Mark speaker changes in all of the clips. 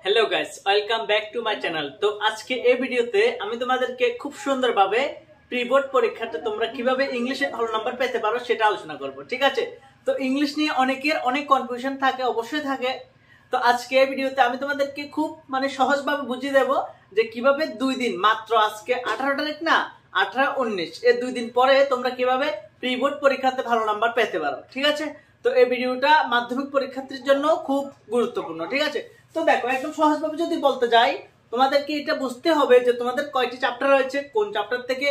Speaker 1: Hello guys, welcome back to my channel. তো আজকে এই ভিডিওতে আমি তোমাদেরকে খুব সুন্দরভাবে প্রি বোর্ড পরীক্ষাতে তোমরা কিভাবে ইংলিশে ভালো নাম্বার পেতে পারো সেটা আলোচনা করব, ঠিক আছে? তো ইংলিশ নিয়ে অনেকের অনেক কনফিউশন থাকে, অবশ্যই থাকে। তো আজকে এই ভিডিওতে আমি তোমাদেরকে খুব সহজভাবে বুঝিয়ে দেব যে কিভাবে 2 দিন, মাত্র আজকে 18 তারিখ না, 18-19 এই 2 দিন পরে তোমরা কিভাবে প্রি বোর্ড পরীক্ষাতে ভালো নাম্বার পেতে পারো, ঠিক আছে? তো এই ভিডিওটা মাধ্যমিক পরীক্ষার্থীর জন্য খুব গুরুত্বপূর্ণ, ঠিক আছে? তো দেখো, একদম সহজভাবে যদি বলতে যাই, তোমাদেরকে এটা বুঝতে হবে যে তোমাদের কয়টি চ্যাপ্টার রয়েছে, কোন চ্যাপ্টার থেকে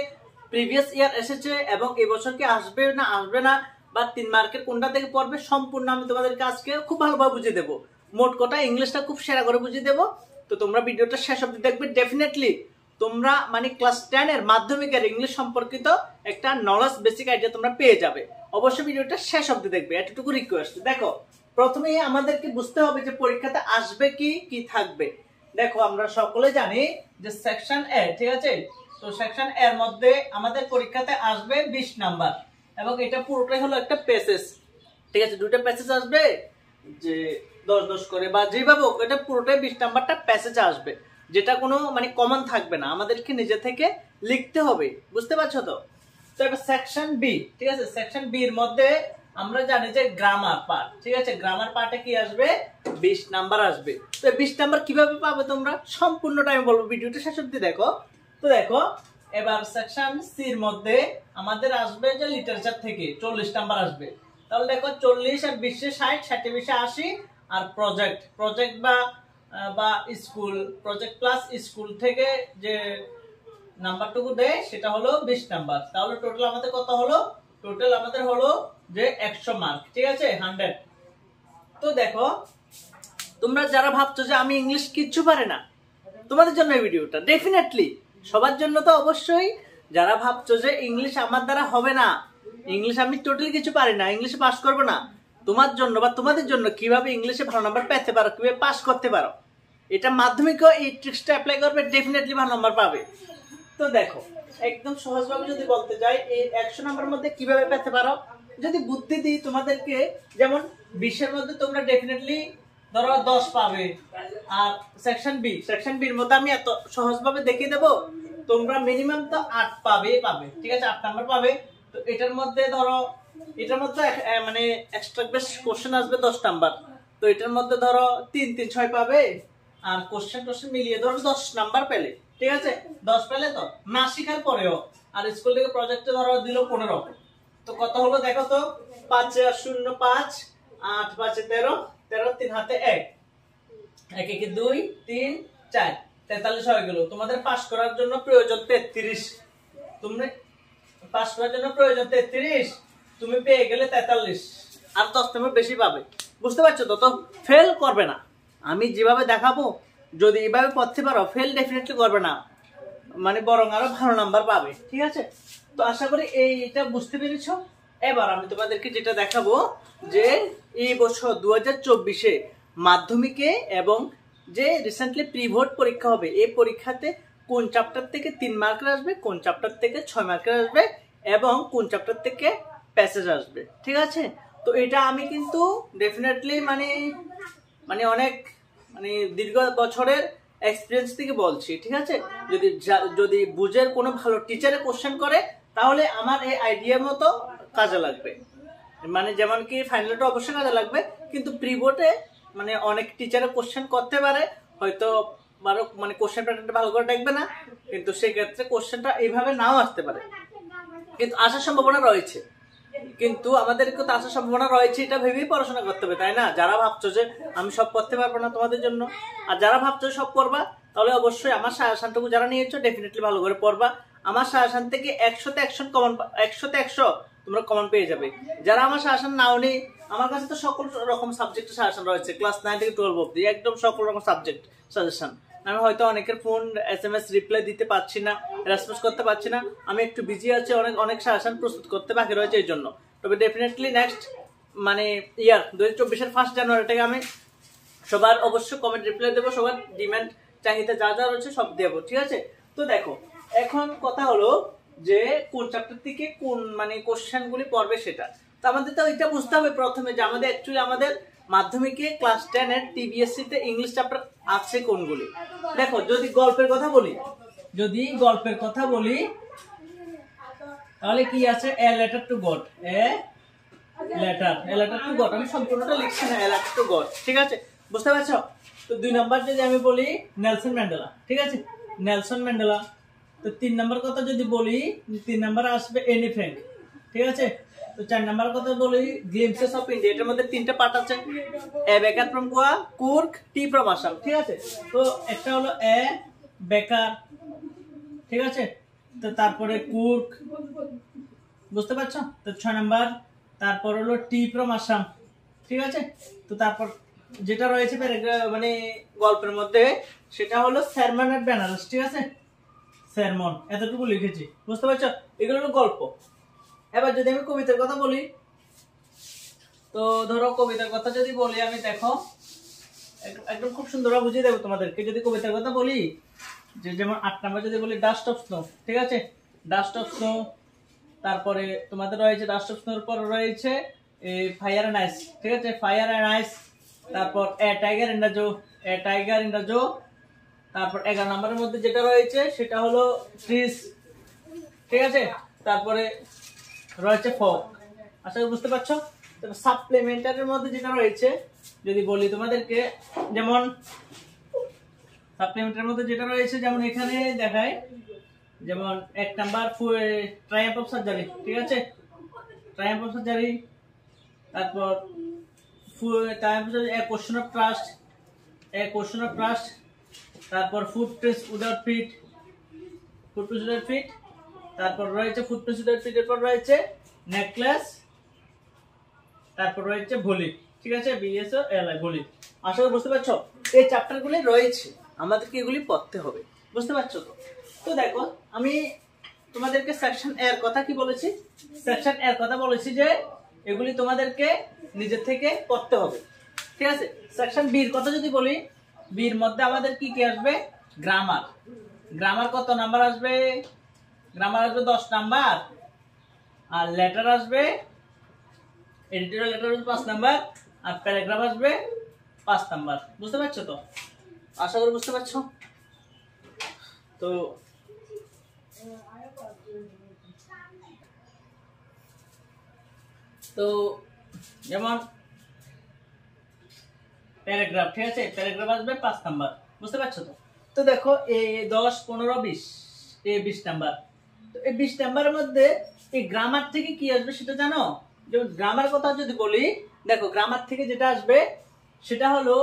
Speaker 1: প্রিভিয়াস ইয়ার এসেছে এবং এই বছর কি আসবে না আসবে না, বা 3 মার্কের কোনটা থেকে পড়বে, সম্পূর্ণ আমি তোমাদেরকে আজকে খুব ভালোভাবে বুঝিয়ে দেবো। মোট কথা ইংলিশটা খুব সেরা করে বুঝিয়ে দেবো। তো তোমরা ভিডিওটা শেষ অবধি দেখবে, ডেফিনেটলি তোমরা ক্লাস 10 এর মাধ্যমিকের ইংলিশ সম্পর্কিত একটা নলেজ, বেসিক আইডিয়া তোমরা পেয়ে যাবে। অবশ্যই ভিডিওটা শেষ অবধি দেখবে, এতটুকু রিকোয়েস্ট। দেখো, প্রথমে আমাদেরকে বুঝতে হবে যে পরীক্ষাতে আসবে কি কি থাকবে। দেখো, আমরা সকলে জানি যে সেকশন এ, ঠিক আছে? তো সেকশন এর মধ্যে আমাদের পরীক্ষাতে আসবে 20 নাম্বার, এবং এটা পুরোটাই হলো একটা প্যাসেজ, ঠিক আছে? দুটো প্যাসেজ আসবে, যে 10-10 করে বা যেভাবে হোক, এটা পুরোটাই 20 নাম্বারটা প্যাসেজ আসবে, যেটা কোনো কমন থাকবে না, আমাদেরকে নিজে থেকে লিখতে হবে। বুঝতে পারছো তো? তো এবার সেকশন বি, ঠিক আছে? সেকশন বি এর মধ্যে আমরা জানি যে গ্রামার পার্ট, ঠিক আছে? গ্রামার পার্টে কি আসবে? 20 নাম্বার আসবে। তো 20 নাম্বার কিভাবে পাবে তোমরা, সম্পূর্ণ টাইম বলবো, ভিডিওটা শেষ অবধি দেখো। তো দেখো, এবার সেকশন সি এর মধ্যে আমাদের আসবে যে লিটারেচার থেকে 40 নাম্বার আসবে। তাহলে দেখো, 40 আর 20 এ 60, 60 20 80, আর প্রজেক্ট বা স্কুল, প্রজেক্ট প্লাস স্কুল থেকে যে নাম্বারটুকু দেয় সেটা হলো 20 নাম্বার। তাহলে টোটাল আমাদের কত হলো? টোটাল আমাদের হলো যে 100 মার্ক, ঠিক আছে? 100। তো দেখো, তোমরা যারা ভাবছো যে আমি ইংলিশ কিচ্ছু পারে না, তোমাদের জন্য এই ভিডিওটা ডেফিনেটলি সবার জন্য। তো অবশ্যই যারা ভাবছো যে ইংলিশ আমার দ্বারা হবে না, ইংলিশ আমি টোটালি কিছু পারি না, ইংলিশে পাস করবো না, তোমার জন্য বা তোমাদের জন্য কিভাবে ইংলিশে ভালো নাম্বার পেতে পারো, কিভাবে পাস করতে পারো, এটা মাধ্যমিকও এই ট্রিক্সটা অ্যাপ্লাই করবে, ডেফিনেটলি ভালো নাম্বার পাবে। তো দেখো, একদম সহজভাবে যদি বলতে যাই, এই 100 নাম্বার মধ্যে কিভাবে পেতে পারো, যদি বুদ্ধি দিই তোমাদেরকে, যেমন 20 এর মধ্যে তোমরা ডেফিনেটলি ধরো 10 পাবে। আর সেকশন বি এর মধ্যে আমি এত সহজভাবে দেখিয়ে দেবো, তোমরা মিনিমাম তো 8 পাবে, ঠিক আছে? 8 নাম্বার পাবে। তো এটার মধ্যে ধরো, এটার মধ্যে এক্সট্রা বেশ কোশ্চেন আসবে 10 নাম্বার। তো এটার মধ্যে ধরো 3-3-6 পাবে, আর কোশ্চেন মিলিয়ে ধরো 10 নাম্বার পেলে, ঠিক আছে? 10 পেলে তো না শিখার পরেও, আর স্কুল থেকে প্রজেক্টে ধরো দিল 15, তো কত হলো দেখো তো? 5 আর 0 5, 8 5 13, 13 3 হাতে 1, 1 1 2 3 4, 43 হয়ে গেল। তোমাদের পাস করার জন্য প্রয়োজন 33, তুমি পাস করার জন্য প্রয়োজন 33, তুমি পেয়ে গেলে 43, আর 10 নাম্বার বেশি পাবে। বুঝতে পারছো তো? তো ফেল করবে না, আমি যেভাবে দেখাবো যদি এভাবে পড়তে পারো, ফেল ডেফিনেটলি করবে না, বরং আরো ভালো নাম্বার পাবে, ঠিক আছে? তো আশা করি এইটা বুঝতে পেরেছো। এবার আমি তোমাদেরকে যেটা দেখাবো, যে এই বছর 2024-এ মাধ্যমিকে এবং যে রিসেন্টলি প্রি বোর্ড পরীক্ষা হবে, এই পরীক্ষাতে কোন চ্যাপ্টার থেকে 3 মার্কের আসবে, কোন চ্যাপ্টার থেকে 6 মার্কের আসবে, এবং কোন চ্যাপ্টার থেকে প্যাসেজ আসবে, ঠিক আছে? তো এটা আমি কিন্তু ডেফিনেটলি অনেক দীর্ঘ বছরের এক্সপিরিয়েন্স থেকে বলছি, ঠিক আছে? যদি বুঝের কোনো ভালো টিচারে কোশ্চেন করে, তাহলে আমার এই আইডিয়া মতো কাজে লাগবে। যেমন কি ফাইনালটা অবশ্যই কাজে লাগবে, কিন্তু প্রি বোর্ডে অনেক টিচারে কোশ্চেন করতে পারে, হয়তো কোশ্চেন প্যাটার্নটা ভালো করে দেখবে না, কিন্তু সেই ক্ষেত্রে কোশ্চেনটা এইভাবে নাও আসতে পারে, কিন্তু আসার সম্ভাবনা রয়েছে। কিন্তু আমাদেরকে তো আসার সম্ভাবনা রয়েছে, এটা ভেবেই পড়াশোনা করতে হবে, তাই না? যারা ভাবছো যে আমি সব করতে পারবো না তোমাদের জন্য, আর যারা ভাবছো সব করবা, তাহলে অবশ্যই আমার সাজেশনটুকু যারা নিয়েছো ডেফিনেটলি ভালো করে পড়বা। আমার সাজেশন থেকে 100-তে 100 তোমরা কমন পেয়ে যাবে। যারা আমার সাজেশন নাও নেই, আমার কাছে তো সকল রকম সাবজেক্টের সাজেশন রয়েছে, ক্লাস 9 থেকে 12 অবধি, একদম সকল রকম সাবজেক্ট সাজেশন। আমি হয়তো অনেকের ফোন SMS রিপ্লাই দিতে পারছি না, রেসপন্স করতে পারছি না, আমি একটু বিজি আছি, অনেক সাজেশন প্রস্তুত করতে বাকি রয়েছে এই জন্য। তবে ডেফিনেটলি নেক্সট ইয়ার 2024-এর 1 জানুয়ারি থেকে আমি সবার অবশ্যই কমেন্ট রিপ্লাই দেবো, সবার ডিমান্ড চাহিদা যা যা রয়েছে সব দেবো, ঠিক আছে? তো দেখো, এখন কথা হলো যে কোন চ্যাপ্টার থেকে কোন কোশ্চেন গুলি পড়বে সেটা। তো আমাদের তো এটা বুঝতে হবে প্রথমে, যে আমাদের মাধ্যমিকে ক্লাস 10 এর টিবিএসসি তে ইংলিশ চ্যাপ্টার আছে কোনগুলি? দেখো, যদি গল্পের কথা বলি তাহলে কি আছে? A letter to god, a letter to god. আমি সম্পূর্ণটা লিখছি না, এ লেটার টু গড, ঠিক আছে? বুঝতে পারছো? তো 2 নাম্বার যদি আমি বলি নেলসন ম্যান্ডেলা, ঠিক আছে, নেলসন ম্যান্ডেলা। তো 3 নাম্বার কথা যদি বলি, 3 নাম্বার আসবে এনি ফ্র্যাঙ্ক, ঠিক আছে? তো 4 নাম্বার কথা বলি গ্লিমসেস অফ ইন্ডিয়া। এটার মধ্যে 3টা পার্ট আছে, a baker from Goa, Coorg, tea from Assam, ঠিক আছে? তো একটা হলো এ বেকার, ঠিক আছে, তো তারপরে কুর্ক, বুঝতে পারছো? তো 6 নাম্বার, তারপর হলো টি ফ্রম আসাম, ঠিক আছে? তো তারপর যেটা রয়েছে মানে গল্পের মধ্যে সেটা হলো সারমন এট বেনারস, ঠিক আছে? সারমন, এতটুকু লিখেছি, বুঝতে পারছো? এগুলো হলো গল্প। এবার যদি আমি কবিতার কথা বলি, তো ধরো কবিতার কথা যদি বলি আমি, দেখো একদম খুব সুন্দরভাবে বুঝিয়ে দেবো তোমাদেরকে। যদি কবিতার কথা বলি, যে যেমন 8 নাম্বার যদি বলি ডাস্ট অফ স্নো, ঠিক আছে, ডাস্ট অফ স্নো। তারপরে তোমাদের রয়েছে ডাস্ট অফ স্নোর পর রয়েছে ফায়ার এন্ড আইস, ঠিক আছে, ফায়ার এন্ড আইস। তারপর a tiger in the zoo, তারপর 11 নম্বরের মধ্যে যেটা রয়েছে সেটা হলো ট্রিজ, ঠিক আছে? তারপরে রয়েছে ফগ। আশা করি বুঝতে পারছো। সাপ্লিমেন্টারের মধ্যে যেটা রয়েছে যদি বলি তোমাদেরকে, যেমন সাপ্লিমেন্টারের মধ্যে যেটা রয়েছে, যেমন এখানে দেখায়, যেমন 1 নাম্বার ট্রায়াম্ফ অফ সার্জারি, ঠিক আছে, ট্রায়াম্ফ অফ সার্জারি। তারপর a question of trust, তারপর footprints without feet, তারপর রয়েছে footprints without feet, এরপর রয়েছে নেকলেস, তারপর রয়েছে ভলি, ঠিক আছে, BSOLI ভলি। আশা করি বুঝতে পারছো। এই চ্যাপ্টারগুলি রয়েছে, আমাদেরকে এগুলি পড়তে হবে, বুঝতে পারছো তো? তো দেখো, আমি তোমাদেরকে সেকশন এর কথা কি বলেছি? সেকশন এর কথা বলেছি যে এগুলি তোমাদেরকে নিজের থেকে পড়তে হবে, ঠিক আছে? সেকশন বি এর কথা যদি বলি, বির মধ্যে আমাদের কি কি আসবে? গ্রামার কত নাম্বার আসবে? গ্রামার আসবে 10 নাম্বার, আর লেটার আসবে, এডিটোরিয়াল লেটার আসবে 5 নাম্বার, আর প্যারাগ্রাফ আসবে 5 নাম্বার। বুঝতে পারছো তো? আশা করি বুঝতে পারছো। তো যেমন প্যারাগ্রাফ, ঠিক আছে, প্যারাগ্রাফ আসবে 5 নাম্বার, বুঝতে পারছো তো? তো দেখো, এই 10, 15, 20, এই 20 নাম্বার। তো এই 20 নাম্বারের মধ্যে এই গ্রামার থেকে কি আসবে সেটা জানো? যেমন গ্রামার কথা যদি বলি, দেখো গ্রামার থেকে যেটা আসবে সেটা হলো,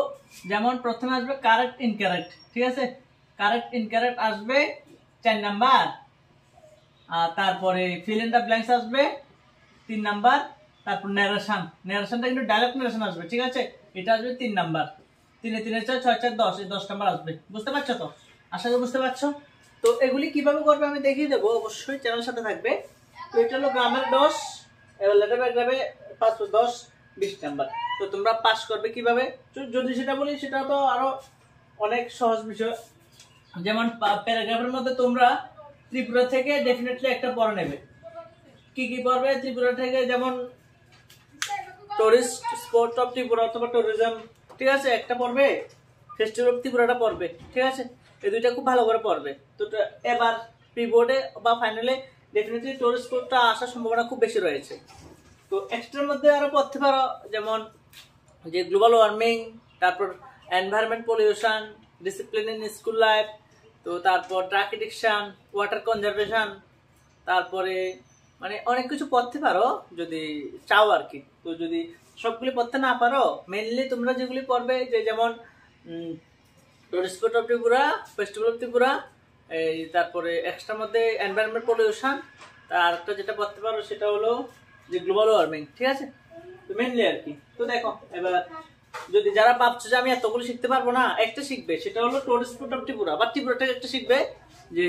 Speaker 1: যেমন প্রথমে আসবে কারেক্ট ইনকারেক্ট, ঠিক আছে, কারেক্ট ইনকারেক্ট আসবে 4 নাম্বার, আর তারপরে ফিল ইন দ্য ব্ল্যাঙ্কস আসবে 3 নাম্বার, তারপর ন্যারেশনটা কিন্তু ডাইরেক্ট ন্যারেশন আসবে, ঠিক আছে, এটা আসবে 3 নাম্বার। 3 এ 3 4 6 4 10, এই 10 নাম্বার আসবে, বুঝতে পারছো তো? আশা করি বুঝতে পারছো। তো এগুলি কিভাবে করবে আমি দেখিয়ে দেবো, অবশ্যই চ্যানেলের সাথে থাকবে। তো এটা হলো গ্রামার 10, এবার লেটার প্যারাগ্রাফে 5 10 20 নাম্বার। তো তোমরা পাস করবে কিভাবে? যদি সেটা বলি, সেটা তো আরো অনেক সহজ বিষয়। যেমন প্যারাগ্রাফের মধ্যে তোমরা ত্রিপুরা থেকে ডেফিনেটলি একটা পড়া নেবে। কি কি পড়বে ত্রিপুরা থেকে? যেমন টুরিস্ট স্পট অফ ত্রিপুরা অথবা ট্যুরিজম, ঠিক আছে, একটা পড়বে। ফেস্টিভ্যাল অফ ত্রিপুরাটা পড়বে, ঠিক আছে, এই দুইটা খুব ভালো করে পড়বে। তো এবার প্রি বোর্ডে বা ফাইনালে ডেফিনেটলি টুরিস্ট স্পটটা আসার সম্ভাবনা খুব বেশি রয়েছে। তো এক্সট্রার মধ্যে আরো পড়তে পারো, যেমন যে গ্লোবাল ওয়ার্মিং, তারপর environment pollution, discipline in school life, তো তারপর ড্রাগ এডিকশন, ওয়াটার কনজারভেশন, তারপরে মানে অনেক কিছু পড়তে পারো যদি চাও আর কি। তো যদি সবগুলি পড়তে না পারো, মেইনলি তোমরা যেগুলি পড়বে, যে যেমন tourist spot of Tripura, festival of Tripura, এই তারপরে এক্সট্রার মধ্যে এনভায়রনমেন্ট পলিউশন, তার আরেকটা যেটা পড়তে পারো সেটা হলো যে গ্লোবাল ওয়ার্মিং, ঠিক আছে, তো মেইনলি আর কি। তো দেখো, এবার যদি যারা ভাবছো যে আমি এতগুলো শিখতে পারবো না, একটা শিখবে, সেটা হলো টুরিস্ট স্পট অফ ত্রিপুরা, বা ত্রিপুরাটাকে একটা শিখবে, যে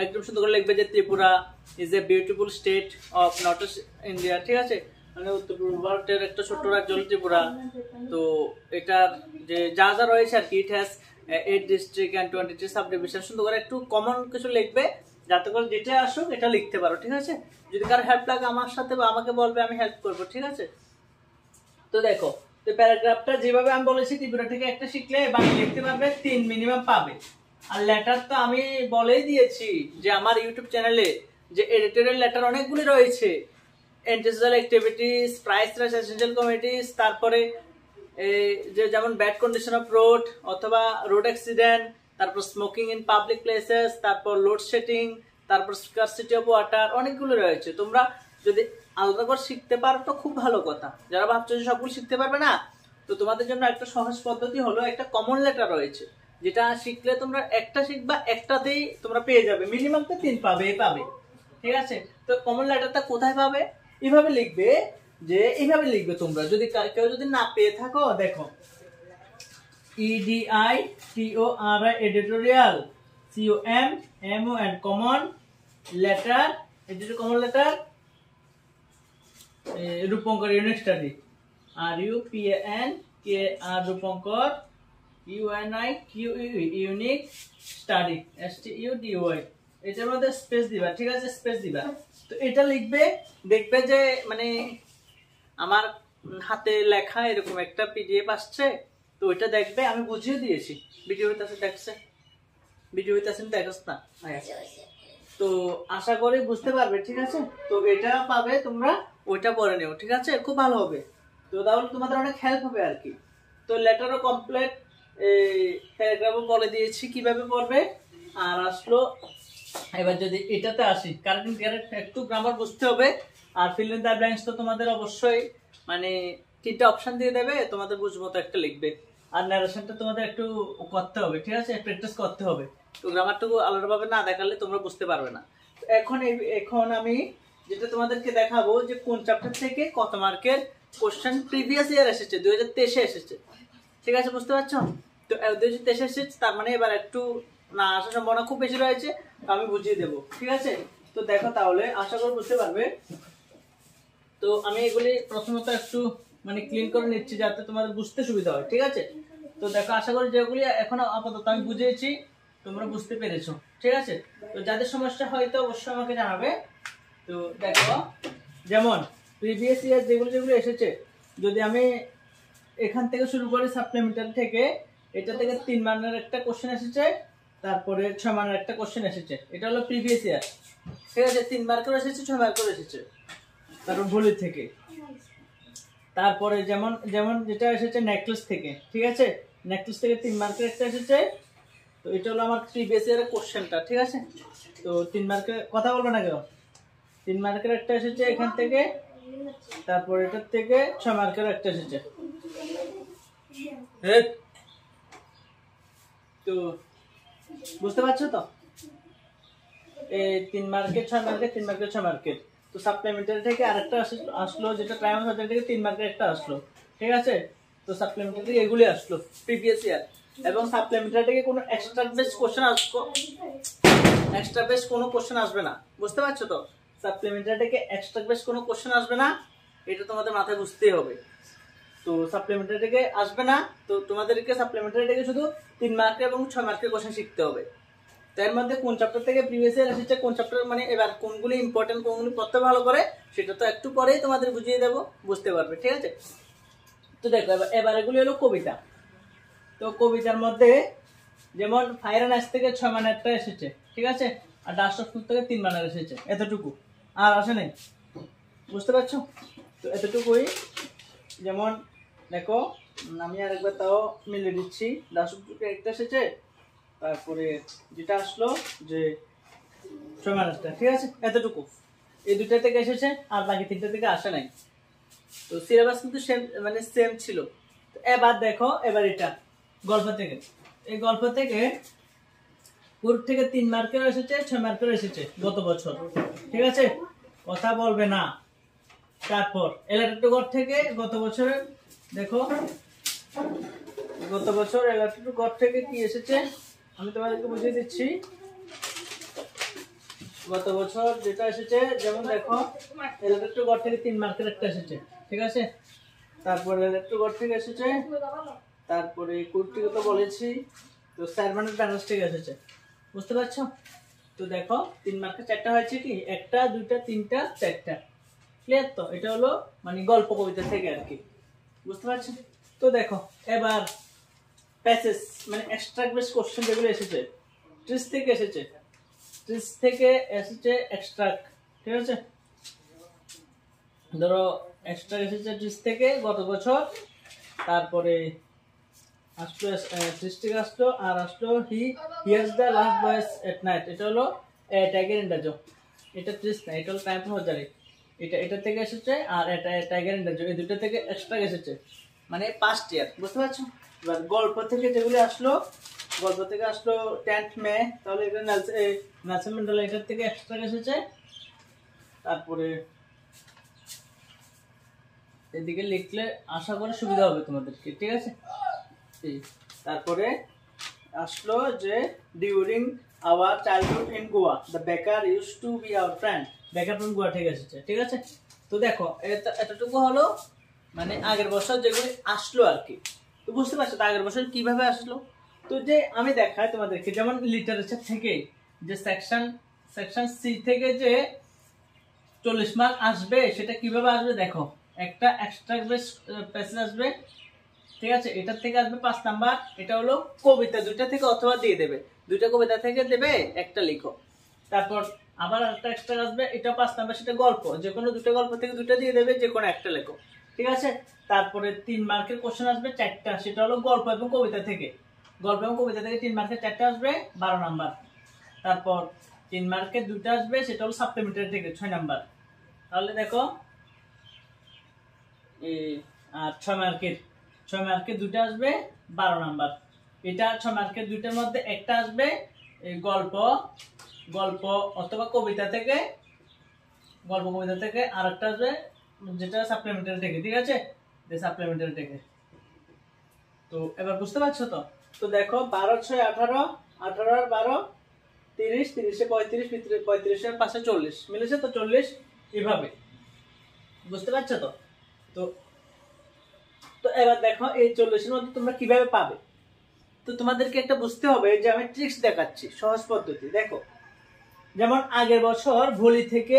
Speaker 1: একদম সুন্দর করে লিখবে যে Tripura is a beautiful state of north east India, ঠিক আছে, মানে উত্তর পূর্ব ভারতের একটা ছোট্ট রাজ্য হলো ত্রিপুরা। তো এটার যে যা যা রয়েছে আর কি, it has 8 district and 23 subdivision, সুন্দর করে একটু কমন কিছু লিখবে, যাতে করে যেটা আসুক এটা লিখতে পারো, ঠিক আছে। যদি কারো হেল্প লাগে আমার সাথে বা আমাকে বলবে, আমি হেল্প করবো, ঠিক আছে। তো দেখো, তো তো প্যারাগ্রাফটা যেভাবে আমি বলেছি ত্রিপুরা থেকে একটা শিখলে বাকি লিখতে পারবে 3 মিনিমাম পাবে। আর লেটার তো আমি বলেই দিয়েছি যে আমার ইউটিউব চ্যানেলে যে এডিটোরিয়াল লেটার অনেকগুলি রয়েছে, antisocial activities, price rise, essential communities, তারপরে যে যেমন ব্যাড কন্ডিশন অফ রোড অথবা রোড অ্যাক্সিডেন্ট, তারপর স্মোকিং ইন পাবলিক প্লেসেস, তারপর লোড শেডিং, তারপর স্কারসিটি অফ ওয়াটার, অনেকগুলো রয়েছে। তোমরা যদি আলাদা করে শিখতে পারো তো খুব ভালো কথা। যারা ভাবছো যে সবগুলো শিখতে পারবে না, তো তোমাদের জন্য একটা সহজ পদ্ধতি হলো একটা কমন লেটার রয়েছে, যেটা শিখলে তোমরা একটা শিখবা, একটাতেই তোমরা পেয়ে যাবে, মিনিমাম তো 3 পাবে। ঠিক আছে? তো কমন লেটারটা কোথায় পাবে? এইভাবে লিখবে, যে এইভাবে লিখবে তোমরা। যদি কেউ যদি না পেয়ে থাকো, দেখো EDITORI editorial, COMMON common letter, এডিটো common letter, Rupankar unique study, RUPANKR Rupankar, UNIQUE unique study, STUDY। এটার মধ্যে স্পেস দিবা, ঠিক আছে? স্পেস দিবা। তো এটা লিখবে, দেখবে যে মানে আমার হাতে লেখা এরকম একটা PDF আসছে। তো ওইটা দেখবে, আমি বুঝিয়ে দিয়েছি। ভিডিও হইতাছে, দেখছে? ভিডিও হইতাছে, দেখছ না? তো আশা করি বুঝতে পারবে, ঠিক আছে? তো এটা পাবে তোমরা, ওইটা পড়ে নিও, ঠিক আছে? খুব ভালো হবে। তো তাহলে তোমাদের অনেক হেল্প হবে আর কি। তো লেটারও কমপ্লিট, প্যারাগ্রাফও বলে দিয়েছি কিভাবে পড়বে। আর আসলো এবার যদি এটাতে আসি, কারেন্ট ইনকারেক্ট একটু গ্রামার বুঝতে হবে। আর ফিল ইন দ্য ব্ল্যাঙ্কস তো তোমাদের অবশ্যই মানে 3টা অপশন দিয়ে দেবে, তোমাদের বুঝবো তো একটা লিখবে। আর ন্যারেশনটা তোমাদের একটু করতে হবে, ঠিক আছে? প্র্যাকটিস করতে হবে। তো গ্রামারটুকু আলাদাভাবে না দেখালে তোমরা বুঝতে পারবে না। তো এখন আমি যেটা তোমাদেরকে দেখাবো যে কোন চ্যাপ্টার থেকে কত মার্কের কোশ্চেন প্রিভিয়াস ইয়ার এসেছে, 2023 এসেছে, ঠিক আছে? বুঝতে পারছো? তো 2023 এসেছে, তার মানে এবার একটু না আসার সম্ভাবনা খুব বেশি রয়েছে। আমি বুঝিয়ে দেবো, ঠিক আছে? তো দেখো, তাহলে আশা করি বুঝতে পারবে। তো আমি এগুলি প্রথমত একটু মানে ক্লিন করে নিচ্ছি যাতে তোমাদের বুঝতে সুবিধা হয়, ঠিক আছে? তো দেখো, আশা করি যেগুলি এখন আপাতত আমি বুঝিয়েছি তোমরা বুঝতে পেরেছো, ঠিক আছে? তো যাদের সমস্যা হয়তো অবশ্যই আমাকে জানাবে। তো দেখো, যেমন প্রিভিয়াস ইয়ার যেগুলো এসেছে, যদি আমি এখান থেকে শুরু করি সাপ্লিমেন্টারি থেকে, এটা থেকে 3 মানের একটা কোশ্চেন এসেছে, তারপরে 6 মানের একটা কোশ্চেন এসেছে। এটা হলো প্রিভিয়াস ইয়ার, ঠিক আছে? 3 মার্কের এসেছে, 6 মার্কের এসেছে। তারপর ভুলি থেকে, তারপরে যেমন যেটা এসেছে নেকলেস থেকে, ঠিক আছে? নেকলেস থেকে 3 মার্কের একটা এসেছে। তো এটা হলো আমার প্রিভিয়াস ইয়ারের কোশ্চেনটা, ঠিক আছে? তো 3 মার্কের কথা বলবো না কেন, 3 মার্কের একটা এসেছে এখান থেকে, তারপর এটার থেকে 6 মার্কের একটা এসেছে। তো বুঝতে পারছো তো? এই 3 মার্কের 6 মার্কের, 3 মার্কের 6 মার্কের। তো সাপ্লিমেন্টারি থেকে আরেকটা আসলো, যেটা প্রাইমারি সাবজেক্ট থেকে 3 মার্কের একটা আসলো, ঠিক আছে? তো সাপ্লিমেন্টারি থেকে এগুলি আসলো প্রিভিয়াস ইয়ার। এবং সাপ্লিমেন্টারি থেকে কোনো এক্সট্রা বেস কোনো কোশ্চেন আসবে না, বুঝতে পারছো তো? সাপ্লিমেন্টারি থেকে এক্সট্রা বেস কোনো কোশ্চেন আসবে না, এটা তোমাদের মাথায় বুঝতেই হবে। তো সাপ্লিমেন্টারি থেকে আসবে না, তো তোমাদেরকে সাপ্লিমেন্টারি থেকে শুধু 3 মার্কের এবং 6 মার্কের কোশ্চেন শিখতে হবে। তার মধ্যে কোন চ্যাপ্টার থেকে প্রিভিয়াস ইয়ার এসেছে, কোন চ্যাপ্টার মানে এবার কোনগুলি ইম্পর্টেন্ট, কোনগুলি পড়তে ভালো করে, সেটা তো একটু পরেই তোমাদের বুঝিয়ে দেবো, বুঝতে পারবে, ঠিক আছে? তো দেখো, এবার এগুলি হলো কবিতা। তো কবিতার মধ্যে যেমন ফায়ার অ্যান্ড আইস থেকে 6 মানের একটা এসেছে, ঠিক আছে? আর ডাস্ট অফ ফুড থেকে 3 মানের এসেছে, এতটুকু, আর আসে নাই, বুঝতে পারছো? তো এতটুকুই। যেমন দেখো, আমি আরেকবার তাও মিলে দিচ্ছি। ডাস্ট অফ ফুড একটা এসেছে, তারপরে যেটা আসলো যে 6 মানেরটা, ঠিক আছে? এতটুকু, এই 2টা থেকে এসেছে, আর বাকি 3টা থেকে আসে নাই। তো সিলেবাস কিন্তু সেম ছিল। তো এবার দেখো, এবার এটা গল্প থেকে, এই গল্প থেকে পূর্ব থেকে 3 মার্কের এসেছে, 6 মার্কের এসেছে গত বছর, ঠিক আছে? কথা বলবে না। তারপর এলাকাটুকর থেকে গত বছরে দেখো, গত বছর এলাকাটুকর থেকে কি এসেছে আমি তোমাদেরকে বুঝিয়ে দিচ্ছি। গত বছর যেটা এসেছে, যেমন দেখো, এলাকাটুকর থেকে 3 মার্কের একটা এসেছে, ঠিক আছে? তারপরে এলাকাটুকর থেকে এসেছে, তারপরে কুর্তি কথা বলেছি। তো 4 মার্কের ব্যালেন্স থেকে এসেছে, বুঝতে পারছো? তো দেখো, 3 মার্কের 4টা হয়েছে কি, 1টা 2টা 3টা 4টা, ক্লিয়ার? তো এটা হলো মানে গল্প কবিতা থেকে আর কি, বুঝতে পারছো? তো দেখো এবার প্যাসেজ মানে এক্সট্রাক্ট বেস কোশ্চেন যেগুলো এসেছে ট্রিস থেকে এসেছে, এক্সট্রাক্ট, ঠিক আছে। ধরো এক্সট্রা এসেছে ট্রিস থেকে গত বছর, তারপরে আসলো ট্রিস থেকে আসলো আর আসলো he hears the last voice at night, এটা হলো টাইগার ইন্ডাজো, এটা ট্রিস না, এটা হলো টাইম ফর হাজারে, এটা থেকে এসেছে আর এটা টাইগার ইন্ডাজো, এই দুটো থেকে এক্সট্রা এসেছে মানে পাস্ট ইয়ার, বুঝতে পারছো। এবার গল্প থেকে যেগুলো আসলো, গল্প থেকে আসলো 10th মে, তাহলে এটা নেলসন ম্যান্ডেলা, এটার থেকে এক্সট্রা এসেছে। তারপরে এদিকে লিখলে আশা করি সুবিধা হবে তোমাদেরকে, ঠিক আছে। তারপরে আসলো যে during our childhood in Goa the বেকার use to B our friend, বেকার ফ্রম গোয়া থেকে এসেছে, ঠিক আছে। তো দেখো এতটুকু হলো মানে আগের বছর যেগুলি আসলো আর কি। তো বুঝতে পারছো তো আগের বছর কিভাবে আসলো। তো যে আমি দেখাই তোমাদেরকে, যেমন লিটারেচার থেকে যে সেকশন সি থেকে যে 40 মার্ক আসবে সেটা কিভাবে আসবে দেখো, একটা এক্সট্রাক্ট বেস প্যাসেজ আসবে, ঠিক আছে, এটার থেকে আসবে 5 নাম্বার, এটা হলো কবিতা দুইটা থেকে অথবা দিয়ে দেবে, দুইটা কবিতা থেকে দেবে একটা লিখো। তারপর আবার একটা এক্সট্রা আসবে, এটা 5 নাম্বার, সেটা গল্প, যে কোনো দুটো গল্প থেকে দুটো দিয়ে দেবে, যে কোনো একটা লেখো, ঠিক আছে। তারপরে 3 মার্কের কোশ্চেন আসবে 4টা, সেটা হলো গল্প এবং কবিতা থেকে, গল্প এবং কবিতা থেকে 3 মার্কের 4টা আসবে 12 নাম্বার। তারপর 3 মার্কের 2টা আসবে, সেটা হলো সাপ্লিমেন্টারি থেকে 6 নাম্বার। তাহলে দেখো আর 6 মার্কের 2টা আসবে 12 নাম্বার। এটা 6 মার্কের 2টার মধ্যে একটা আসবে গল্প অথবা কবিতা থেকে, আর একটা আসবে যেটা সাপ্লিমেন্টারি থেকে, ঠিক আছে, সাপ্লিমেন্টারি থেকে। তো এবার বুঝতে পারছো তো। তো দেখো 12 6 18, 18 আর 12 30, 30 এ 35, 35 এর পাশে 40 মিলেছে, তো 40 এভাবে, বুঝতে পারছো তো। তো এবার দেখো এই 40 এর মধ্যে তোমরা কিভাবে পাবে। তো তোমাদেরকে একটা বুঝতে হবে যে আমি ট্রিক্স দেখাচ্ছি, সহজ পদ্ধতি। দেখো যেমন আগের বছর ভলি থেকে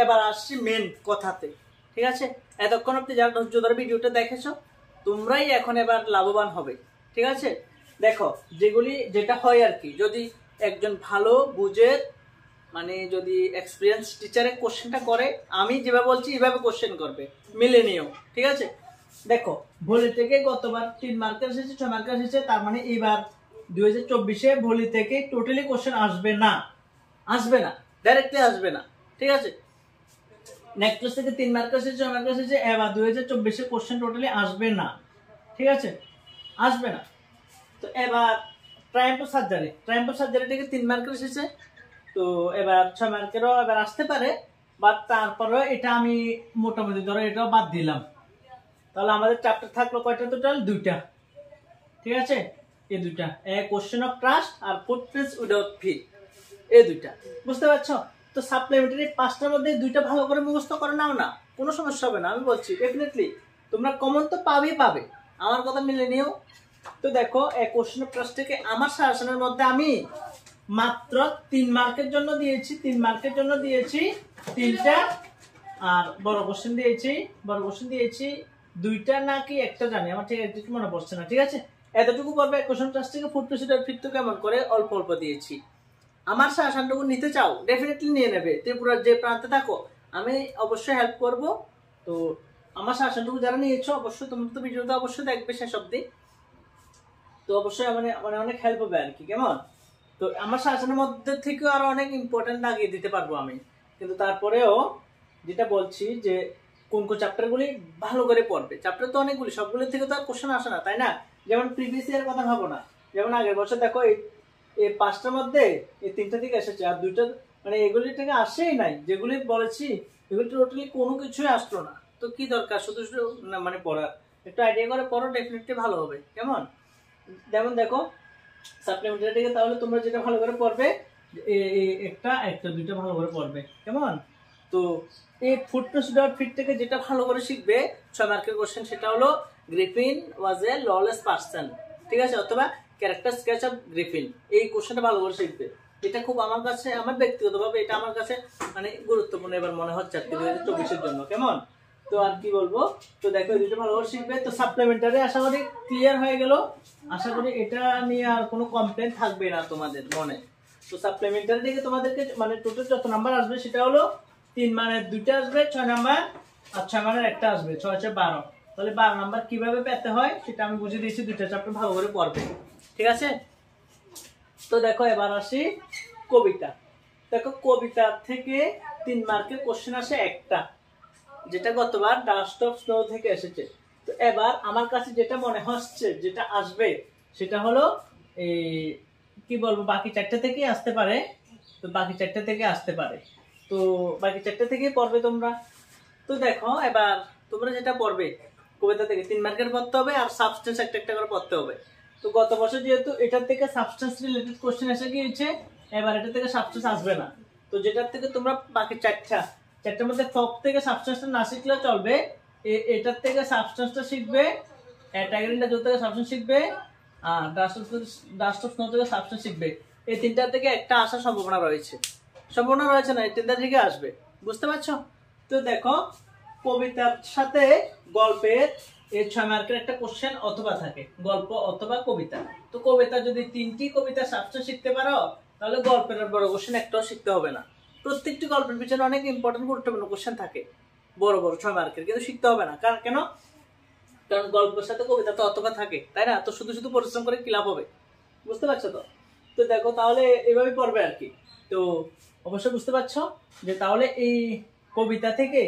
Speaker 1: এবার আসছি মেন কথাতে, ঠিক আছে। এতক্ষণ আপনি যারা ধৈর্য ধরে ভিডিওটা দেখেছো তোমরাই এখন এবার লাভবান হবে, ঠিক আছে। দেখো যেটা হয় আর কি, যদি একজন ভালো বুঝের মানে যদি এক্সপিরিয়েন্স টিচারে কোশ্চেনটা করে, আমি যেভাবে বলছি এইভাবে কোশ্চেন করবে, মিলে নিও, ঠিক আছে। দেখো ভলি থেকে গতবার 3 মার্কের এসেছে, 6 মার্কের এসেছে, তার মানে এবার 2024-এ ভলি থেকে টোটালি কোশ্চেন আসবে না, ডাইরেক্টলি আসবে না, ঠিক আছে। নেক্সট ক্লাস থেকে 3 মার্কের এসেছে, 6 মার্কের এসেছে, এবার 2024-এ কোশ্চেন টোটালি আসবে না, ঠিক আছে, আসবে না। তো এবার ট্রাইম টু সার্জারি থেকে 3 মার্কের এসেছে, তো এবার 6 মার্কেরও এবার আসতে পারে, বাট তারপরে এটা আমি মোটামুটি ধরো এটাও বাদ দিলাম, তাহলে আমাদের চ্যাপ্টার থাকলো কয়টা, টোটাল 2টা, ঠিক আছে। এই 2টা, কোশ্চেন অফ ট্রাস্ট আর ফুটপ্রিন্টস উইদাউট ফিট, এই 2টা, বুঝতে পারছো। তো সাপ্লিমেন্টারি 5টার মধ্যে 2টা ভালো করে মুখস্থ করে নাও না, কোনো সমস্যা হবে না, আমি বলছি ডেফিনেটলি তোমরা কমন তো পাবে, আমার কথা মিলে নিও। তো দেখো এই কোশ্চেন অফ ট্রাস্ট থেকে আমার সাজেশনের মধ্যে আমি মাত্র 3 মার্কের জন্য দিয়েছি 3টা, আর বড় কোশ্চেন দিয়েছি 2টা নাকি একটা জানি, আমার ঠিক একটু মনে পড়ছে না, ঠিক আছে। এতটুকু পড়বে কোশ্চেন ট্রাস্ট থেকে। ফুড প্রসিডিউর ফিট তো কেমন করে অল্প দিয়েছি। আমার সাজেশনটুকু নিতে চাও ডেফিনেটলি নিয়ে নেবে, ত্রিপুরার যে প্রান্তে থাকো আমি অবশ্যই হেল্প করব। তো আমার সাজেশনটুকু যারা নিয়েছো অবশ্যই তোমরা তো ভিডিওটা অবশ্যই দেখবে শেষ অবধি, তো অবশ্যই মানে অনেক হেল্প হবে আর কি, কেমন। তো আমার সাজেশনের মধ্যে থেকেও আরো অনেক ইম্পর্টেন্ট লাগিয়ে দিতে পারবো আমি, কিন্তু তারপরেও যেটা বলছি যে কোন চ্যাপ্টারগুলি ভালো করে পড়বে। চ্যাপ্টার তো অনেকগুলি, সবগুলি থেকে তো আর কোশ্চেন আসে না, তাই না। যেমন প্রিভিয়াস ইয়ার কথা ভাবো না, যেমন আগের বছর দেখো এই 5টার মধ্যে এই 3টা থেকে এসেছে, আর 2টা মানে এগুলি থেকে আসেই নাই, যেগুলি বলেছি এগুলি টোটালি কোনো কিছুই আসলো না। তো কি দরকার শুধু মানে পড়ার, একটু আইডিয়া করে পড়ো, ডেফিনেটলি ভালো হবে, কেমন। যেমন দেখো সাপ্লিমেন্টারি থেকে তাহলে তোমরা যেটা ভালো করে পড়বে একটা 2টা ভালো করে পড়বে, কেমন। তো এই ফুড প্রসিডিউর ফিট থেকে যেটা ভালো করে শিখবে 6 মার্কের কোশ্চেন, সেটা হলো গ্রিফিন ওয়াজ এ ললেস পারসন, ঠিক আছে, অথবা ক্যারেক্টার স্কেচ অফ গ্রিফিন, এই কোশ্চেনটা ভালো করে শিখবে। এটা খুব আমার ব্যক্তিগতভাবে এটা আমার কাছে মানে গুরুত্বপূর্ণ এবার মনে হচ্ছে 2024-এর জন্য, কেমন। তো আর কি বলবো, তো দেখো এই দুটো ভালো করে শিখবে। তো সাপ্লিমেন্টারি আশা করি ক্লিয়ার হয়ে গেল, আশা করি এটা নিয়ে আর কোনো কমপ্লেন থাকবে না তোমাদের মনে। তো সাপ্লিমেন্টারি থেকে তোমাদেরকে মানে টোটাল যত নাম্বার আসবে সেটা হলো 3 মানের 2টা আসবে, 6 নাম্বার, আর 6 মানের একটা আসবে, 6 6 12। তাহলে 12 নাম্বার কিভাবে পেতে হয় সেটা আমি বুঝিয়ে দিয়েছি, 2টা চ্যাপ্টার ভালো করে পড়বে, ঠিক আছে। তো দেখো এবার আসি কবিতা। দেখো কবিতা থেকে 3 মার্কের কোশ্চেন আসে একটা, যেটা গতবার ডাস্ট অফ স্নো থেকে এসেছে। তো এবার আমার কাছে যেটা মনে হচ্ছে যেটা আসবে সেটা হলো এই কি বলবো, বাকি 4টা থেকেই আসতে পারে। তো বাকি 4টা থেকে আসতে পারে, তো বাকি 4টা থেকেই পড়বে তোমরা। তো দেখো এবার তোমরা যেটা পড়বে কবিতা থেকে 3 মার্কের পড়তে হবে, আর সাবস্টেন্স একটা একটা করে পড়তে হবে। তো গত বছর যেহেতু এটার থেকে সাবস্টেন্স রিলেটেড কোশ্চেন এসে গিয়েছে, এবার এটা থেকে সাবস্টেন্স আসবে না। তো যেটার থেকে তোমরা বাকি 4টার মধ্যে ফক থেকে সাবস্টেন্সটা না শিখলে চলবে, এটার থেকে সাবস্টেন্সটা শিখবে, অ্যাটাগরিনটা যত থেকে সাবস্টেন্স শিখবে, আর ডাস্ট অফ স্নো থেকে সাবস্টেন্স শিখবে। এই 3টা থেকে একটা আসার সম্ভাবনা রয়েছে, সম্ভাবনা রয়েছে না, এই 3টা থেকে আসবে, বুঝতে পারছো। তো দেখো কবিতার সাথে গল্পের এই 6 মার্কের একটা কোশ্চেন অথবা থাকে, গল্প অথবা কবিতা। তো কবিতা যদি 3টি কবিতা সাবস্টেন্স শিখতে পারো তাহলে গল্পের বড় কোশ্চেন একটাও শিখতে হবে না। প্রত্যেকটি গল্পের পিছনে অনেক ইম্পর্টেন্ট গুরুত্বপূর্ণ কোশ্চেন থাকে বড় বড় 6 মার্কের, কিন্তু শিখতে হবে না। কারণ কেন? কারণ গল্পের সাথে কবিতা তো অথবা থাকে, তাই না? তো শুধু শুধু পরিশ্রম করে কি লাভ হবে, বুঝতে পারছো তো। তো দেখো তাহলে এভাবে পড়বে আর কি। তো অবশ্যই বুঝতে পারছো যে তাহলে এই কবিতা থেকে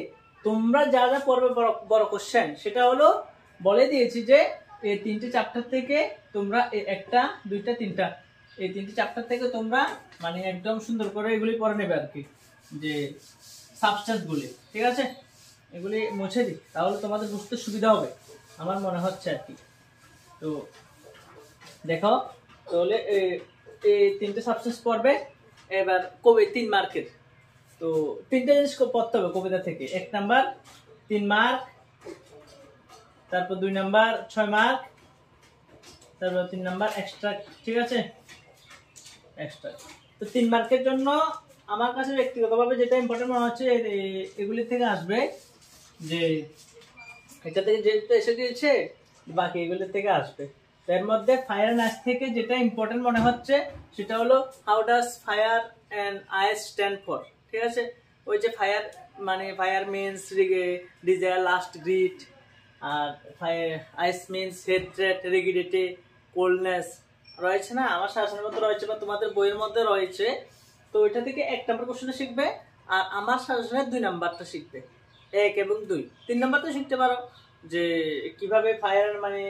Speaker 1: তোমরা যা যা পড়বে বড় কোশ্চেন সেটা হলো বলে দিয়েছি যে এই 3টে চ্যাপ্টার থেকে তোমরা একটা, 2টা, 3টা, এই 3টে চ্যাপ্টার থেকে তোমরা মানে একদম সুন্দর করে এগুলি পড়ে নেবে আর কি, যে সাবস্টেন্স গুলি, ঠিক আছে। এগুলি মুছে দিই তাহলে তোমাদের বুঝতে সুবিধা হবে আমার মনে হচ্ছে আর কি। তো দেখো তাহলে এই 3টে সাবস্টেন্স পড়বে। এবার কবি 3 মার্কের, তো 3টে জিনিস পড়তে হবে কবিতা থেকে। 1 নাম্বার 3 মার্ক, তারপর 2 নাম্বার 6 মার্ক, তারপর 3 নাম্বার এক্সট্রা, ঠিক আছে, এক্সট্রা। তো 3 মার্কের জন্য আমার কাছে ব্যক্তিগতভাবে যেটা ইম্পর্টেন্ট মনে হচ্ছে এগুলি থেকে আসবে, যে এটা থেকে যেটা এসে দিয়েছে বাকি এগুলির থেকে আসবে। এর মধ্যে ফায়ার অ্যান্ড আইস থেকে যেটা ইম্পর্টেন্ট মনে হচ্ছে সেটা হলো how does fire and ice stand for, ঠিক আছে। ওই যে ফায়ার মানে fire means desire lust greed, আর fire ice means hatred rigidity coldness রয়েছে না, আমার শাসনের মধ্যে রয়েছে বা তোমাদের বইয়ের মধ্যে রয়েছে। তো ওইটা থেকে 1 নাম্বার কোশ্চেনটা শিখবে, আর আমার শাসনের 2 নাম্বারটা শিখবে, 1 এবং 2। 3 নাম্বারটা শিখতে পারো যে কিভাবে ফায়ার মানে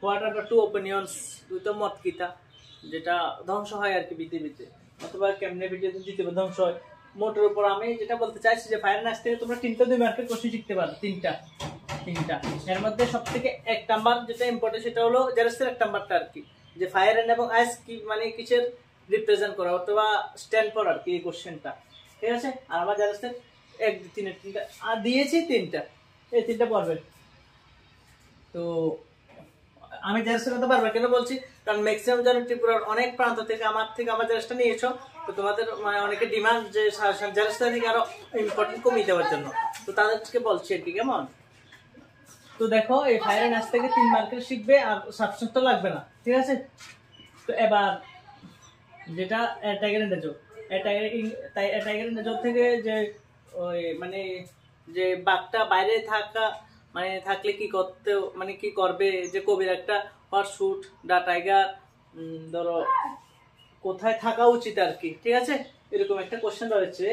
Speaker 1: what are the two opinions, দুটো মত কিতা, যেটা ধ্বংস হয় আর কি পৃথিবীতে, অথবা কেমনে পৃথিবীতে দ্বিতীয় ধ্বংস হয়। মোটের উপর আমি যেটা বলতে চাইছি যে ফায়ার নাচ থেকে তোমরা 3টা 2 মার্কের কোশ্চেন শিখতে পারো, 3টা। এর মধ্যে সব থেকে 1 নাম্বার যেটা ইম্পর্টেন্ট সেটা হলো জেরক্সের 1 নাম্বারটা আর কি, যে ফায়ার এবং আইস কি মানে কিসের রিপ্রেজেন্ট করা অথবা স্ট্যান্ড ফর আর কি, এই কোশ্চেনটা, ঠিক আছে। আর আমার জেরক্সের 1 2 3 3টা আর দিয়েছি 3টা, এই 3টা পড়বে। তো আমি জেরক্সের কথা বারবার কেন বলছি, কারণ ম্যাক্সিমাম যারা ত্রিপুরার অনেক প্রান্ত থেকে আমার জেরক্সটা নিয়েছো, তো তোমাদের মানে অনেকে ডিমান্ড যে জেরক্সটা থেকে আরো ইম্পর্টেন্ট কমিয়ে দেওয়ার জন্য, তো তাদেরকে বলছি আর কি, কেমন। তো দেখো এই ফায়ার অ্যান্ড আইস থেকে 3 মার্কের শিখবে, আর সাবস্টেন্স তো লাগবে না, ঠিক আছে। তো এবার যেটা অ্যাটাগের নেজো, অ্যাটাগের নেজো থেকে যে ওই মানে যে বাঘটা বাইরে থাকা মানে থাকলে কি করতে মানে কি করবে, যে কবির একটা হোয়াট দা টাইগার, ধরো কোথায় থাকা উচিত আর কি, ঠিক আছে, এরকম একটা কোশ্চেন রয়েছে।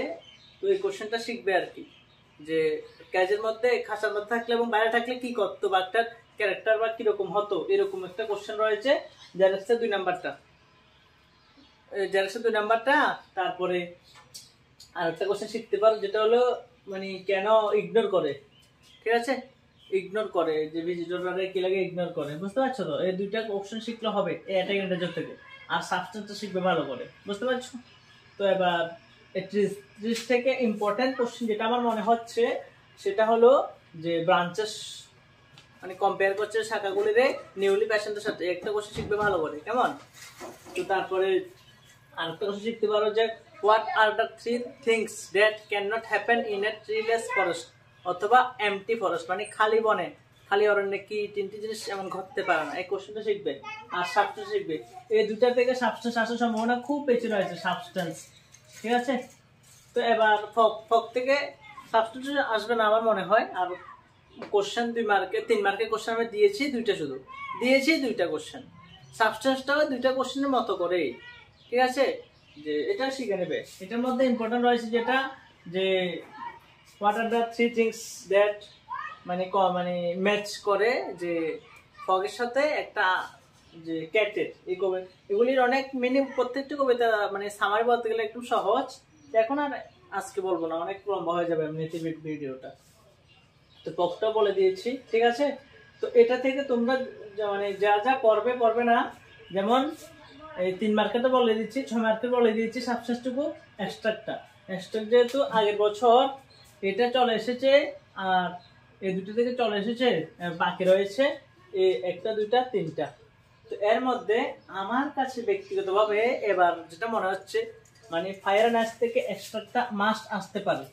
Speaker 1: তো এই কোশ্চেনটা শিখবে আর কি, যে ক্যাজের মধ্যে খাঁচার মধ্যে থাকলে এবং বাইরে থাকলে কি করতো, বাঘটার ক্যারেক্টার বা কিরকম হতো, এরকম একটা কোশ্চেন রয়েছে জেরক্সের 2 নাম্বারটা, জেরক্সের 2 নাম্বারটা। তারপরে আরেকটা কোশ্চেন শিখতে পারো যেটা হলো মানে কেন ইগনোর করে, ঠিক আছে, ইগনোর করে যে ভিজিটররা কি লাগে ইগনোর করে, বুঝতে পারছো তো। এই 2টা অপশন শিখলে হবে এই অ্যাটাক এন্ড ডেজার্ট থেকে, আর সাবস্টেন্সটা শিখবে ভালো করে, বুঝতে পারছো। তো এবার 30 থেকে ইম্পর্টেন্ট কোশ্চেন যেটা আমার মনে হচ্ছে সেটা হলো যে ব্রাঞ্চেস মানে কম্পেয়ার করছে শাখাগুলিরে নিউলি প্যাশেন্টের সাথে, একটা কোশ্চেন শিখবে ভালো করে, কেমন। তো তারপরে আরেকটা কোশ্চেন শিখতে পারো যে what are the 3 things that can not happen in a treeless forest, অথবা এমটি ফরেস্ট মানে খালি বনে খালি অরণ্যে কি তিনটি জিনিস এমন ঘটতে পারে না, এই কোশ্চেনটা শিখবে। আর সাবস্টেন্স শিখবে। এই দুটা থেকে সাবস্টেন্স আসার সম্ভাবনা খুব বেশি রয়েছে, সাবস্টেন্স। ঠিক আছে, তো এবার ফক ফক থেকে সাবস্টেন্স আসবে না আমার মনে হয়। আর কোশ্চেন 2 মার্কে 3 মার্কের কোশ্চেন আমি দিয়েছি দুইটা, শুধু দিয়েছি দুইটা কোশ্চেন। সাবস্টেন্সটাও দুইটা কোশ্চেনের মতো করে। ঠিক আছে, যে এটা শিখে নেবে। এটার মধ্যে ইম্পর্টেন্ট রয়েছে যেটা যে what are the 3 things that মানে ম্যাচ করে যে ফগের সাথে একটা যে ক্যাটের এই কবিতা, এগুলির অনেক মিনিং। প্রত্যেকটা কবিতা মানে সামারি বলতে গেলে একটু সহজ। এখন আর আজকে বলবো না, অনেক লম্বা হয়ে যাবে এমনিতে ভিডিওটা। তো ফগটা বলে দিয়েছি। ঠিক আছে, তো এটা থেকে তোমরা মানে যা যা পড়বে না, যেমন এই 3 মার্কেটে বলে দিচ্ছি, 6 মার্কেট বলে দিয়েছি সাবস্টেন্সটুকু। এক্সট্রাক্টটা এক্সট্রাক্ট যেহেতু আগের বছর এটা চলে এসেছে, আর এই দুটো থেকে চলে এসেছে, বাকি রয়েছে এই 1 2 3টা। তো এর মধ্যে আমার কাছে ব্যক্তিগতভাবে এবার যেটা মনে হচ্ছে মানে ফায়ার অ্যান্ড আইস থেকে এক্সট্রাক্টটা মাস্ট আসতে পারে।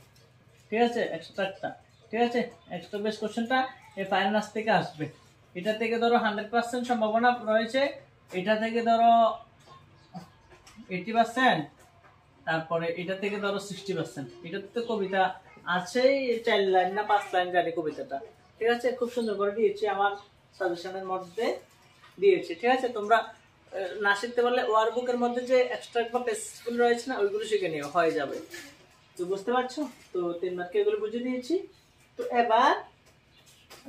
Speaker 1: ঠিক আছে, এক্সট্রাক্টটা। ঠিক আছে, এক্সট্রা বেস কোশ্চেনটা এই ফায়ার অ্যান্ড আইস থেকে আসবে। এটা থেকে ধরো 100% সম্ভাবনা রয়েছে, এটা থেকে ধরো 80%, তারপরে এটা থেকে ধরো 60%। এটাতে তো কবিতা আছেই 4 লাইন না 5 লাইন জানি কবিতাটা। ঠিক আছে, খুব সুন্দর করে দিয়েছি, আমার সাজেশনের মধ্যে দিয়েছি। ঠিক আছে, তোমরা না শিখতে পারলে ওয়ার্কবুকের মধ্যে যে এক্সট্রাক্ট বা পেজগুলো রয়েছে না, ওইগুলো শিখে নিও, হয়ে যাবে। তো বুঝতে পারছো? তো 3 মার্কে এগুলো বুঝিয়ে দিয়েছি। তো এবার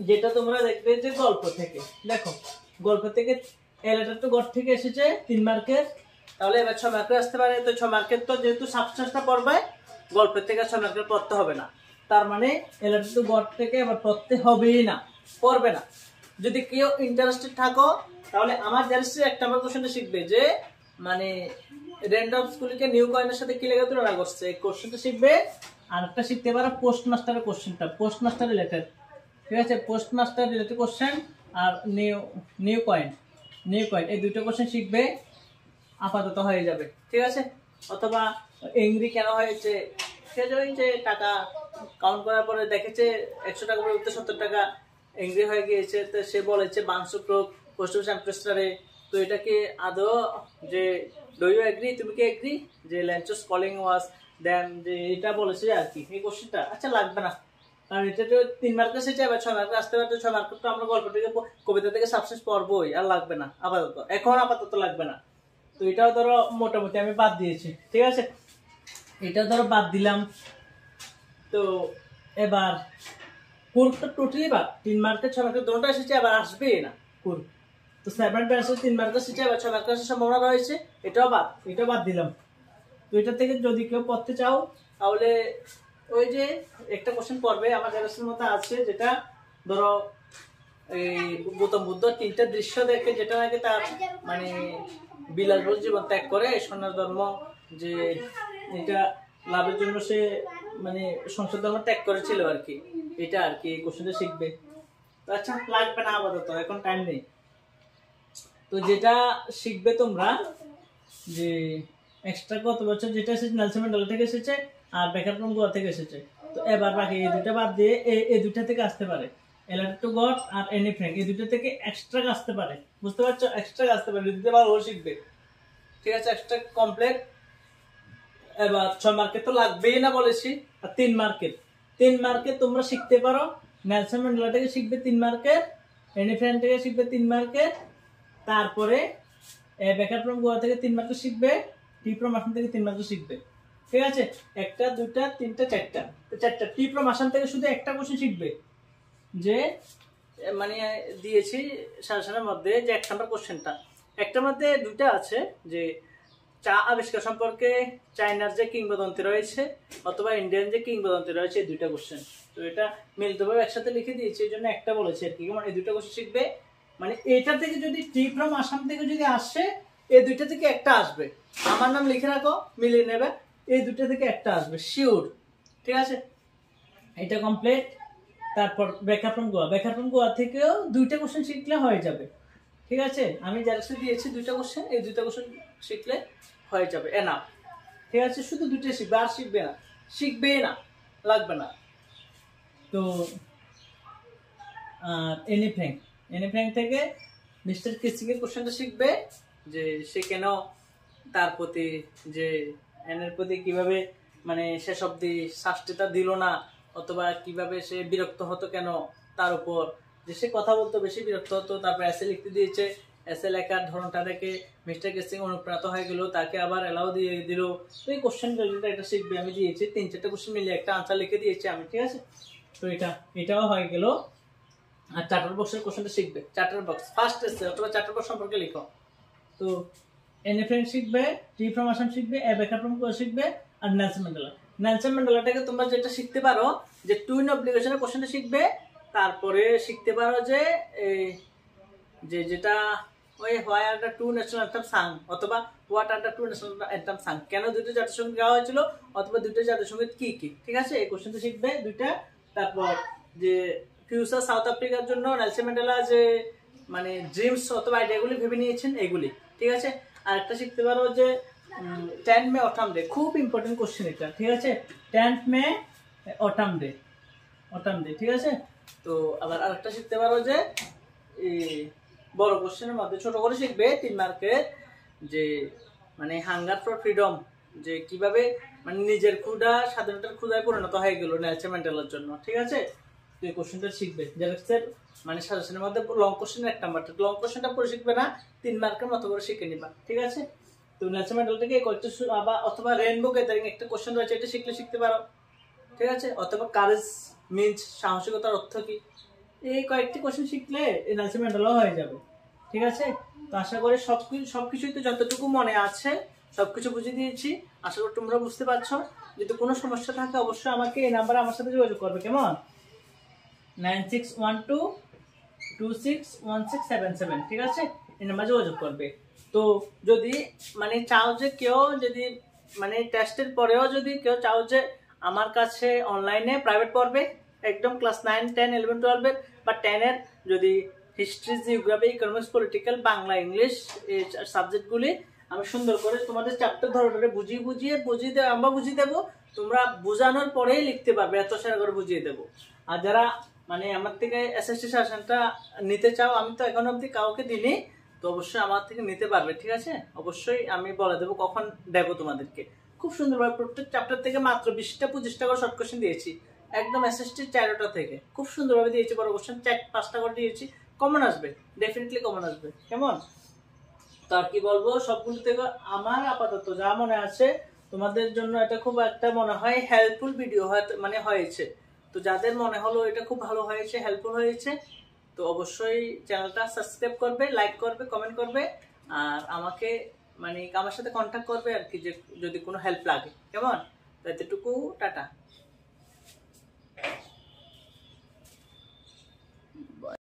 Speaker 1: যেটা তোমরা দেখবে যে গল্প থেকে, দেখো গল্প থেকে এলাটা তো গড় থেকে এসেছে 3 মার্কের, তাহলে এবার 6 মার্কের আসতে পারে। তো 6 মার্কের তো যেহেতু সাবস্টেন্সটা পড়বে, গল্পের থেকে 6 মার্কের পড়তে হবে না। তার মানে এলাটা তো গড় থেকে এবার পড়তে হবেই না, পড়বে না। যদি কেউ ইন্টারেস্টেড থাকো তাহলে আমার জাস্ট একটা আমার কোশ্চেনটা শিখবে যে মানে র্যান্ডম স্কুলকে নিউ কয়েনের সাথে কি লেগে তুলনা করছে, এই কোশ্চেনটা শিখবে। আর একটা শিখতে পারো পোস্ট মাস্টারের কোশ্চেনটা, পোস্ট মাস্টার রিলেটেড। ঠিক আছে, পোস্ট মাস্টার রিলেটেড কোশ্চেন আর নিউ কয়েন এই দুটো কোশ্চেন শিখবে, আপাতত হয়ে যাবে। ঠিক আছে, অথবা এংরি কেন হয়েছে, সে যে টাকা কাউন্ট করার পরে দেখেছে 100 টাকা পরিবর্তে 70 টাকা এংরি হয়ে গিয়েছে, তো সে বলেছে বাংসুপ্রক পোস্ট অফিস অ্যাম্প্রেস্টারে। তো এটা কি আদৌ যে ডু ইউ এগ্রি, তুমি কি এগ্রি যে ল্যাঞ্চস কলিং ওয়াজ দেন, যে এটা বলেছে আর কি এই কোশ্চেনটা। আচ্ছা, লাগবে না, কারণ এটা তো 3 মার্কের এসেছে, আবার 6 মার্কে আসতে পারতো। 6 মার্কের তো আমরা গল্প থেকে কবিতা থেকে সাবস্টেন্স পড়বোই, আর লাগবে না আপাতত, এখন আপাতত লাগবে না। তো এটাও ধরো মোটামুটি আমি বাদ দিয়েছি। ঠিক আছে, এটাও ধরো বাদ দিলাম। তো এবার কুর্কটা টোটালি বাদ, 3 মার্কের 6 মার্কের দুটোটা এসেছে, আবার আসবে না কুর্ক। তো 7 পেন্সিল 3 মার্কের এসেছে, আবার 6 মার্কের আসার সম্ভাবনা রয়েছে, এটাও বাদ দিলাম। তো এটা থেকে যদি কেউ পড়তে চাও তাহলে ওই যে একটা কোশ্চেন পড়বে আমার জেনারেশনের মধ্যে আছে, যেটা ধরো এই গৌতম বুদ্ধ 3টা দৃশ্য দেখে, যেটা নাকি তার মানে বিলাসবহুল জীবন ত্যাগ করে সন্ন্যাস ধর্ম, যে এটা লাভের জন্য সে মানে সংসার ধর্ম ত্যাগ করেছিল আর কি। এটা আর কি এই কোশ্চেনটা শিখবে। তো আচ্ছা, লাগবে না আপাতত, এখন টাইম নেই। তো যেটা শিখবে তোমরা যে এক্সট্রা কত বছর যেটা এসেছে নেলসন ম্যান্ডেলা থেকে এসেছে, আর বেকার ফ্রম গোয়া থেকে এসেছে। তো এবার বাকি এই দুটা বাদ দিয়ে এই দুটা থেকে আসতে পারে, alert to God or any frank, এই দুটো থেকে এক্সট্রা আসতে পারে। বুঝতে পারছো? এক্সট্রা আসতে পারে, দিতে পারো ও শিখবে। ঠিক আছে, এক্সট্রা কমপ্লিট। এবার 6 মার্কের তো লাগবেই না বলেছি। আর 3 মার্কের তোমরা শিখতে পারো নেলসন ম্যান্ডেলা থেকে শিখবে 3 মার্কের, এনি ফ্র্যাঙ্ক থেকে শিখবে 3 মার্কের, তারপরে বেকার ফ্রম গোয়া থেকে 3 মার্কের শিখবে, টি ফ্রম আসাম থেকে 3 মার্কের শিখবে। ঠিক আছে, 1 2 3 4টা। তো 4টা টি ফ্রম আসাম থেকে শুধু একটা কোশ্চেন শিখবে, যে মানে দিয়েছি সাজেশনের মধ্যে যে 1 নম্বর কোশ্চেনটা, একটার মধ্যে 2টা আছে, যে চা আবিষ্কার সম্পর্কে চায়নার যে কিংবদন্তি রয়েছে অথবা ইন্ডিয়ান যে কিংবদন্তি রয়েছে, এই 2টা কোশ্চেন। তো এটা মিলিতভাবে একসাথে লিখে দিয়েছি, এই জন্য একটা বলেছি আর কি। মানে এই 2টা কোশ্চেন শিখবে, মানে এটা থেকে যদি টি ফ্রম আসাম থেকে যদি আসে, এই 2টা থেকে একটা আসবে। আমার নাম লিখে রাখো, মিলিয়ে নেবে, এই 2টা থেকে একটা আসবে শিওর। ঠিক আছে, এটা কমপ্লিট। তারপর বেকার ফ্রম গোয়া থেকেও 2টা কোশ্চেন শিখলে হয়ে যাবে। ঠিক আছে, আমি যারা দিয়েছি 2টা কোশ্চেন, এই 2টা কোশ্চেন শিখলে হয়ে যাবে, এনাফ। ঠিক আছে, শুধু 2টা শিখবে, আর শিখবে না, লাগবে না। তো এনি ফ্র্যাঙ্ক থেকে মিস্টার কিসিং এর কোশ্চেনটা শিখবে, যে সে কেন তার প্রতি, যে এনের প্রতি কিভাবে মানে শেষ অব্দি শাস্তিটা দিল না, অথবা কিভাবে সে বিরক্ত হতো কেন তার উপর, যে সে কথা বলতো বেশি বিরক্ত হতো। তারপর এসে লিখতে দিয়েছে, এসে লেখার ধরনটা দেখে মিস্টার কিসিং অনুপ্রাণিত হয়ে গেল, তাকে আবার এলাও দিয়ে দিল। তো এই কোশ্চেন এটা শিখবে, আমি দিয়েছি 3-4টা কোশ্চেন মিলিয়ে একটা আনসার লিখে দিয়েছি আমি, ঠিক আছে। তো এটাও হয়ে গেল। আর চার্টার বক্সের কোশ্চেনটা শিখবে, চার্টার বক্স ফার্স্ট এসে অথবা চার্টার বক্স সম্পর্কে লিখো। তো এনএফ্রেন্ড শিখবে, টি ফ্রম আসাম শিখবে, এ বেকার ফ্রম শিখবে, আর নেলসন ম্যান্ডেলা। নেলসন ম্যান্ডেলাটাকে তোমরা যেটা শিখতে পারো যে টুইন অব্লিগেশনের কোশ্চেনটা শিখবে, তারপরে শিখতে পারো যে যেটা ওই why are the two national anthem sung, অথবা what are the two national anthem sung, কেন দুটো জাতীয় সঙ্গীত গাওয়া হয়েছিল, অথবা দুটো জাতীয় সঙ্গীত কি কি, ঠিক আছে। এই কোশ্চেনটা শিখবে দুইটা। তারপর যে ফিউচার সাউথ আফ্রিকার জন্য নেলসন ম্যান্ডেলা যে মানে ড্রিমস অথবা আইডিয়াগুলি ভেবে নিয়েছেন এগুলি, ঠিক আছে। আর একটা শিখতে পারো যে 10 মে অটাম ডে, খুব ইম্পর্টেন্ট কোশ্চেন এটা, ঠিক আছে। 10 মে অটাম ডে, ঠিক আছে। তো আবার আরেকটা শিখতে পারো যে বড় কোশ্চেনের মধ্যে ছোট করে শিখবে 3 মার্কের, যে মানে হাঙ্গার ফর ফ্রিডম, যে কিভাবে মানে নিজের ক্ষুধা স্বাধীনতার ক্ষুধায় পরিণত হয়ে গেল নেলসন ম্যান্ডেলার জন্য, ঠিক আছে। তো এই কোশ্চেনটা শিখবে, জেরক্সের মানে সাজেশনের মধ্যে লং কোশ্চেনের 1 নাম্বার, লং কোশ্চেনটা পড়ে শিখবে না, 3 মার্কের মতো করে শিখে নিবা, ঠিক আছে। তো নেলসন ম্যান্ডেলা থেকে অথবা রেইনবো গ্যাদারিং একটা কোশ্চেন রয়েছে, এটা শিখতে পারো, ঠিক আছে। অথবা কারেজ মিন্স সাহসিকতার অর্থ কি, এই কয়েকটি কোশ্চেন শিখলে নেলসন ম্যান্ডেলা হয়ে যাবে, ঠিক আছে। তো আশা করি সবকিছুই তো যতটুকু মনে আছে সবকিছু বুঝিয়ে দিয়েছি, আশা করি তোমরা বুঝতে পারছো। যদি কোনো সমস্যা থাকে অবশ্যই আমাকে এই নাম্বারে আমার সাথে যোগাযোগ করবে, কেমন? 9612261677, ঠিক আছে। এই নাম্বারে যোগাযোগ করবে। তো যদি মানে চাও যে কেউ যদি মানে টেস্টের পরেও যদি কেউ চাও যে আমার কাছে অনলাইনে প্রাইভেট পড়বে, একদম ক্লাস 9, 10, 11, 12 বা 10 যদি history, geography, economics, political, Bangla, English এই সাবজেক্টগুলি আমি সুন্দর করে তোমাদের চ্যাপ্টার ধরে বুঝিয়ে দেবো, তোমরা বোঝানোর পরেই লিখতে পারবে, এত সেরা করে বুঝিয়ে দেবো। আর যারা মানে আমার থেকে এসএসসি সাজেশনটা নিতে চাও, আমি তো এখন অবধি কাউকে দিইনি, তো অবশ্যই আমার থেকে নিতে পারবে, ঠিক আছে। অবশ্যই আমি বলে দেবো কখন দেবো তোমাদেরকে। খুব সুন্দরভাবে প্রত্যেক চ্যাপ্টার থেকে মাত্র 20টা করে শর্ট কোশ্চেন দিয়েছি, একদম এসএসসি 4টা থেকে খুব সুন্দরভাবে দিয়েছি। বড় কোশ্চেন 4-5টা করে দিয়েছি, কমন আসবে, ডেফিনেটলি কমন আসবে, কেমন? তো আর কি বলবো, সবগুলো থেকে আমার আপাতত যা মনে আছে তোমাদের জন্য এটা খুব একটা মনে হয় হেল্পফুল ভিডিও মানে হয়েছে। তো যাদের মনে হলো এটা খুব ভালো হয়েছে, হেল্পফুল হয়েছে, তো অবশ্যই চ্যানেলটা সাবস্ক্রাইব করবে, লাইক করবে, কমেন্ট করবে, আর আমাকে মানে আমার সাথে কন্ট্যাক্ট করবে আর কি, যে যদি কোনো হেল্প লাগে, কেমন? তো এতটুকু, টাটা।